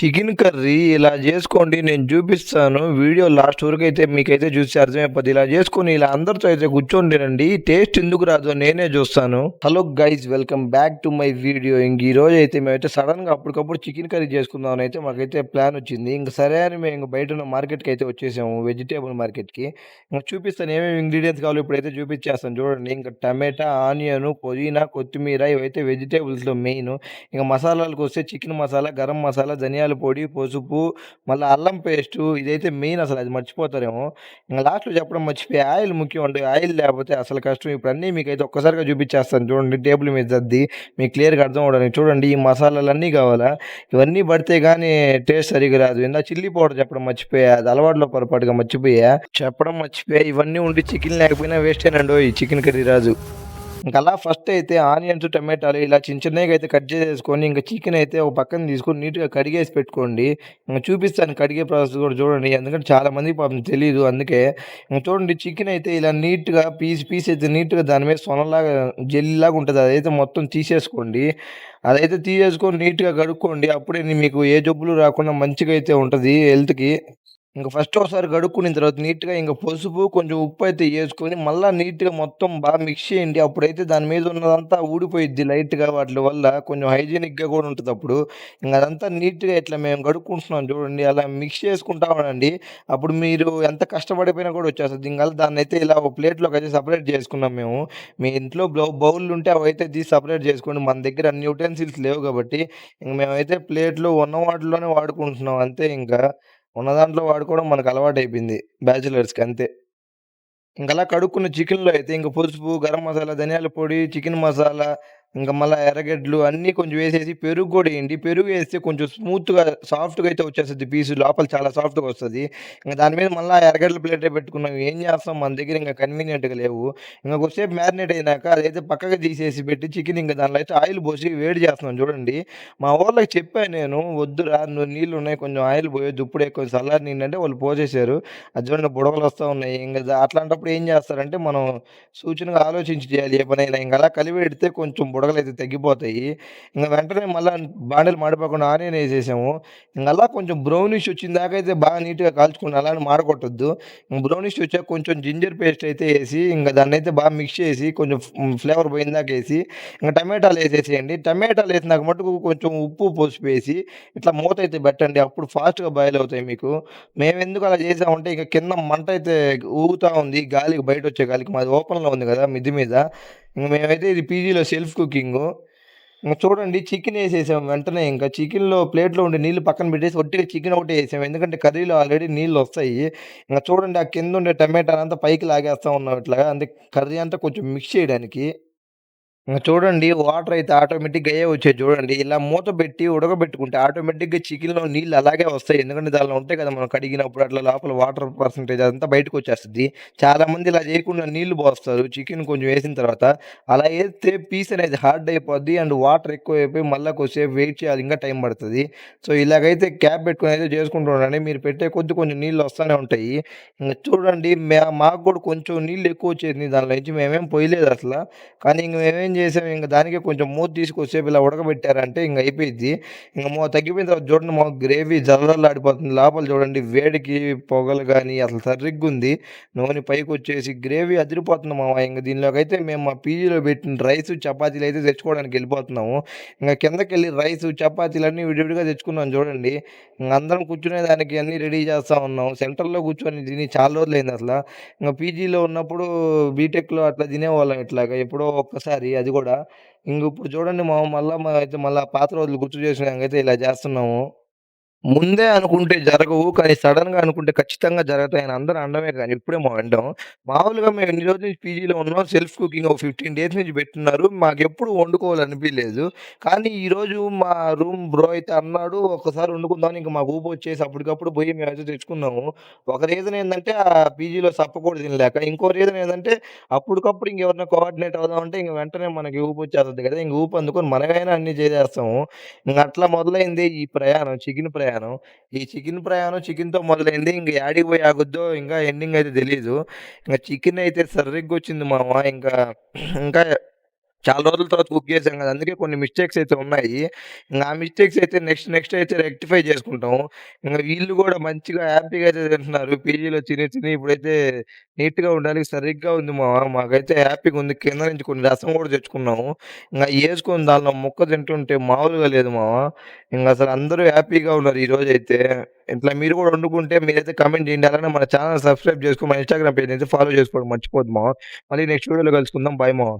Chicken curry ఇలా జేసుకోండి నేను జూపిస్తాను. Video last వరకైతే మీకైతే చూస్తే అర్థమైపోద్ది. ఇలా జేసుకొని ఇలా అందరితో అయితే కూర్చొని తినండి. టేస్ట్ ఎందుకు రాదో నేనే జూస్తాను. Hello guys welcome back to my video. ఈరోజైతే మేమైతే సడెన్‌గా అప్పటికప్పుడు చికెన్ కర్రీ చేసుకుందామని అయితే మాకైతే ప్లానొచ్చింది. ఇంక సరే అని మేము బయటున్న మార్కెట్‌కైతే వచ్చేసాము. వెజిటబుల్ మార్కెట్‌కి. ఇంక చూపిస్తాను ఏమేమి ఇంగ్రీడియెంట్స్ కావాలో ఇప్పుడైతే చూపిచ్చేస్తాను చూడండి. ఇంక టమాటా, ఆనియను, పుదీనా, కొత్తిమీర ఇవైతే వెజిటబుల్స్‌లో మెయిను. ఇంక మసాలాలకొస్తే చికెన్ మసాలా, గరం మసాలా, ధనియాల పొడి, పసుపు, మళ్ళా అల్లం పేస్టు ఇదైతే మెయిన్ అసలు అది మర్చిపోతారేమో. ఇంగ లాస్ట్‌లో చెప్పడం మర్చిపోయా ఆయిల్ ముఖ్యం అండి. ఆయిల్ లేకపోతే అసలు కష్టం. ఇప్పుడు అన్నీ మీకైతే ఒక్కసారిగా చూపిచ్చేస్తాను చూడండి టేబుల్ మీద సర్ది మీకు క్లియర్‌గా అర్థం అవ్వడానికి. చూడండి ఈ మసాలాలన్నీ కావాలా? ఇవన్నీ పడితే గానీ టేస్ట్ సరిగ్గా రాదు. ఇందాక చిల్లీ పౌడర్ చెప్పడం మర్చిపోయా. అది అలవాటులో పొరపాటుగా మర్చిపోయా. చెప్పడం మర్చిపోయా. ఇవన్నీ ఉండి చికెన్ లేకపోయినా వేస్టేనండోయ్ చికెన్ కర్రీ రాదు. ఇంకలా ఫస్ట్ అయితే ఆనియన్స్, టమాటాలు ఇలా చిన్నగా అయితే కట్ చేసేసుకొని ఇంక చికెన్ అయితే ఒక పక్కన తీసుకొని నీట్‌గా కడిగేసి పెట్టుకోండి. చూపిస్తాను కడిగే ప్రాసెస్ కూడా చూడండి. ఎందుకంటే చాలా మందికి పాపం తెలీదు అందుకే. చూడండి చికెన్ అయితే ఇలా నీట్‌గా పీస్ అయితే నీట్‌గా దాని మీద సొనలాగా జెల్లీలాగా ఉంటది. అదైతే మొత్తం తీసేసుకోండి. అదైతే తీసేసుకొని నీట్‌గా కడుక్కోండి. అప్పుడే మీకు ఏ జబ్బులు రాకుండా మంచిగా అయితే ఉంటది హెల్త్‌కి. ఇంక ఫస్ట్ ఒకసారి కడుక్కునిన తర్వాత నీట్‌గా ఇంక పసుపు, కొంచెం ఉప్పయితే యేసుకొని మళ్ళా నీట్‌గా మొత్తం బాగా మిక్స్ చేయండి. అప్పుడైతే దాని మీద ఉన్నదంతా ఊడిపోయిద్ది లైట్‌గా వాటిల వల్ల. కొంచెం హైజీనిక్‌గా గూడా ఉంటదప్పుడు. ఇంగ అదంతా నీట్‌గా ఇట్లా మేము కడుక్కుంటున్నాం చూడండి. అలా మిక్స్ చేసుకుంటా ఉండండి. అప్పుడు మీరు ఎంత కష్టపడిపోయినా కూడా వచ్చేస్తది. ఇంగల్లా దాన్నయితే ఇలా ఒక ప్లేట్‌లోకయితే సెపరేట్ చేసుకున్నాం మేము. మీ ఇంట్లో బౌల్లుంటే అవైతే తీసి సెపరేట్ చేసుకోండి. మన దగ్గర అన్ని యుటెన్సిల్స్ లేవు గాబట్టి, ఇంక మేమైతే ప్లేట్‌లో ఉన్న వాటిలోనే వాడుకుంటున్నాం అంతే ఇంకా. ఉన్న దాంట్లో వాడుకోవడం మనకలవాటయిపోయింది బ్యాచిలర్స్‌కి అంతే. ఇంకలా కడుక్కున్న చికెన్‌లో అయితే ఇంక పసుపు, గరం మసాలా, ధనియాల పొడి, చికెన్ మసాలా, ఇంక మళ్ళా ఎర్రగడ్డలు అన్నీ కొంచెం వేసేసి పెరుగు గూడా ఎయండి. పెరుగేస్తే కొంచెం స్మూత్‌గా, సాఫ్ట్‌గా అయితే వచ్చేస్తది పీసు. లోపల చాలా సాఫ్ట్‌గా వస్తది. ఇంక దాని మీద మళ్ళా ఎర్రగడ్డల ప్లేటే పెట్టుకున్నాం. ఏం చేస్తాం మన దగ్గర ఇంక కన్వీనియంట్‌గా లేవు. ఇంక కొద్దిసేపు మ్యారినేట్ అయినాక అదైతే పక్కకి తీసేసి పెట్టి చికెన్ ఇంక దాంట్లో అయితే ఆయిల్ పోసి వేడి చేస్తున్నాం చూడండి. మా వోళ్ళకి చెప్పా నేను, "వద్దురా నీళ్లున్నాయి కొంచెం ఆయిల్ పోయొద్దు. ఇప్పుడే కొంచెం చల్లారినియండి" అంటే వాళ్ళు పోసేశారు. అది చూడండి బుడగలొస్తా ఉన్నాయి. అట్లాంటప్పుడు ఏం జేస్తారంటే, మనం సూచనగా ఆలోచించి చేయాలి ఏ పనైనా. ఇంగలా కలిపెడితే కొంచెం బుడగలైతే తగ్గిపోతాయి. వెంటనే మళ్ళా బాండీలు మాడిపోకుండా ఆనియన్ ఎసేసాము. ఇంగలా కొంచెం బ్రౌనిష్ వచ్చిందాకైతే బాగా నీట్‌గా కాల్చుకోండి. అలాని మాడగొట్టొద్దు. బ్రౌనిష్ వచ్చాక కొంచెం జింజర్ పేస్ట్ అయితే ఎసి, దాన్నైతే బాగా మిక్స్ చేసి, కొంచెం ఫ్లేవర్ పోయిందాకేసి, టమాటాలేసేసేయండి. టమాటాలేసినాక మటుకు కొంచెం ఉప్పు, పసుపేసి, ఇట్లా మూతైతే పెట్టండి. అప్పుడు ఫాస్ట్‌గా బాయిల్ అవుతాయి మీకు. మేమెందుకు అలా చేసామంటే ఇక కింద మంటయితే ఊగుతా ఉంది. గాలికి బయటొచ్చే గాలికి. మాది ఓపెన్‌లో ఉంది గదా! మిద్ది మీద. మేమైతే ఇది పీజీలో సెల్ఫ్ కుకింగు. చూడండి చికెనేసేసాం వెంటనే ఇంక. చికెన్‌లో ప్లేట్‌లో ఉండే నీళ్లు పక్కన పెట్టేసి ఒట్టిగా చికెన్ ఒకటే ఏసాం. ఎందుకంటే కర్రీలో ఆల్రెడీ నీళ్లొస్తాయి. చూడండి ఆ కిందుండే టమాటానంతా పైకి లాగేస్తా ఉన్నాం ఇట్లాగా. అంటే కర్రీ అంతా కొంచెం మిక్స్ చేయడానికి. చూడండి వాటరయితే ఆటోమేటిక్‌గా అయ్యే వచ్చాయి చూడండి. ఇలా మూత పెట్టి ఉడకబెట్టుకుంటే ఆటోమేటిక్‌గా చికెన్‌లో నీళ్ళు అలాగే వస్తాయి. ఎందుకంటే దానిలో ఉంటాయి కదా! మనం కడిగినప్పుడు అట్లా లోపల వాటర్ పర్సెంటేజ్ అదంతా బయటకొచ్చేస్తది. చాలామంది ఇలా చేయకుండా నీళ్లు పోస్తారు చికెన్ కొంచెం వేసిన తర్వాత. అలా ఏస్తే పీస్ అనేది హార్డ్ అయిపోద్ది. అండ్ వాటర్ ఎక్కువైపోయి మళ్ళా కొద్దిసేపు వెయిట్ చేయాలి. ఇంకా టైం పడతది. సో, ఇలాగైతే క్యాప్ పెట్టుకొని అయితే చేసుకుంటూ ఉండండి. మీరు పెట్టే కొద్దీ కొంచెం నీళ్ళు వస్తానే ఉంటాయి. చూడండి మాకు కూడా కొంచెం నీళ్ళు ఎక్కువొచ్చేసినాయి దానిలో నుంచి మేమేం పోయలేదసల. కానీ మేమేం చేసాం దానికే కొంచెం మూత తీసి కొద్దిసేపు ఇలా ఉడకబెట్టారంటే అయిపోయిద్ది. తగ్గిపోయిన తర్వాత చూడండి గ్రేవీ జలజలలాడిపోతుంది. లోపల చూడండి వేడికి పొగలు గాని అసలు సరిగ్గుంది. నూనె పైకొచ్చేసి గ్రేవీ అదిరిపోతుంది మామ. దీనిలోకైతే మేము మా పీజీలో పెట్టిన రైసు, చపాతీలయితే తెచ్చుకోవడానికి ఎళ్ళిపోతున్నాము. కిందకెళ్ళి రైసు, చపాతీలన్నీ విడివిడిగా తెచ్చుకున్నాం చూడండి. అందరం కూర్చునేదానికి అన్నీ రెడీ చేస్తా ఉన్నాం. సెంటర్‌లో కూర్చొని తిని చాలా రోజులైందసల. పీజీలో ఉన్నప్పుడు బీటెక్‌లో అట్లా తినేవాళ్ళం ఇట్లాగా ఎప్పుడో ఒక్కసారి అది గూడా. ఇప్పుడు చూడండి మేమైతే మళ్ళా పాత రోజులు గుర్తు చేసుకున్నాకైతే ఇలా చేస్తున్నాము. ముందే అనుకుంటే జరగవు. కానీ సడెన్‌గా అనుకుంటే ఖచ్చితంగా జరుగుతాయని అందరూ అనడమే గాని ఇప్పుడే వినడం. మామూలుగా మేము ఇన్ని రోజుల నుంచి పీజీలో ఉన్నాం. సెల్ఫ్ కుకింగ్ ఒక 15 డేస్ నుంచి పెట్టున్నారు. మాకెప్పుడు వండుకోవాలనిపియలేదు. కానీ ఈరోజు మా రూమ్ బ్రో అయితే అన్నాడు, "ఒక్కసారి వండుకుందాం" ఇంక మాకు ఊపొచ్చేసి అప్పటికప్పుడు పోయి మేమైతే తెచ్చుకున్నాము. ఒక రీజన్ ఏందంటే పీజీలో సప్పకూడ తినలేక. ఇంకో రీజన్ ఏందంటే అప్పటికప్పుడు ఇంకెవరైనా కోఆర్డినేట్ అవుదామంటే వెంటనే మనకి ఊపొచ్చేస్తది కదా! ఊపు అందుకొని మనమైనా అన్నీ చేసేస్తాము. అట్లా మొదలైంది ఈ ప్రయాణం. చికెన్ ప్రయాణం. ఈ చికెన్ ప్రయాణం చికెన్‌తో మొదలైంది. యాడికి పోయి ఆగుద్దో ఇంకా ఎండింగ్ అయితే తెలీదు. చికెన్ అయితే సర్రిగ్గొచ్చింది మామ. ఇంకా చాలా రోజుల తర్వాత కుక్ చేసాం కదా! అందుకే కొన్ని మిస్టేక్స్ అయితే ఉన్నాయి. ఆ మిస్టేక్స్ అయితే నెక్స్ట్ అయితే రెక్టిఫై చేసుకుంటాం. వీళ్ళు గూడా మంచిగా హ్యాపీగా అయితే తింటున్నారు. పీజీలో తిని ఇప్పుడైతే నీట్‌గా ఉండడానికి సరిగ్గా ఉంది మావ. మాకైతే హ్యాపీగుంది. కింద నుంచి కొన్ని రసం గూడా తెచ్చుకున్నాము. యేసుకొని దానిలో ముక్క తింటుంటే మామూలుగా లేదు మావ. అసలు అందరూ హ్యాపీగా ఉన్నారు ఈరోజైతే. ఇట్లా మీరు గూడా వండుకుంటే మీరైతే కామెంట్ చేయండి. అలానే మన ఛానెల్ సబ్స్క్రైబ్ చేసుకొని మన ఇన్‌స్టాగ్రామ్ పేజ్‌ని అయితే ఫాలో చేసుకోవడం మర్చిపోవద్దు మావ. మళ్ళీ నెక్స్ట్ వీడియోలో కలుసుకుందాం. బాయ్ మావ.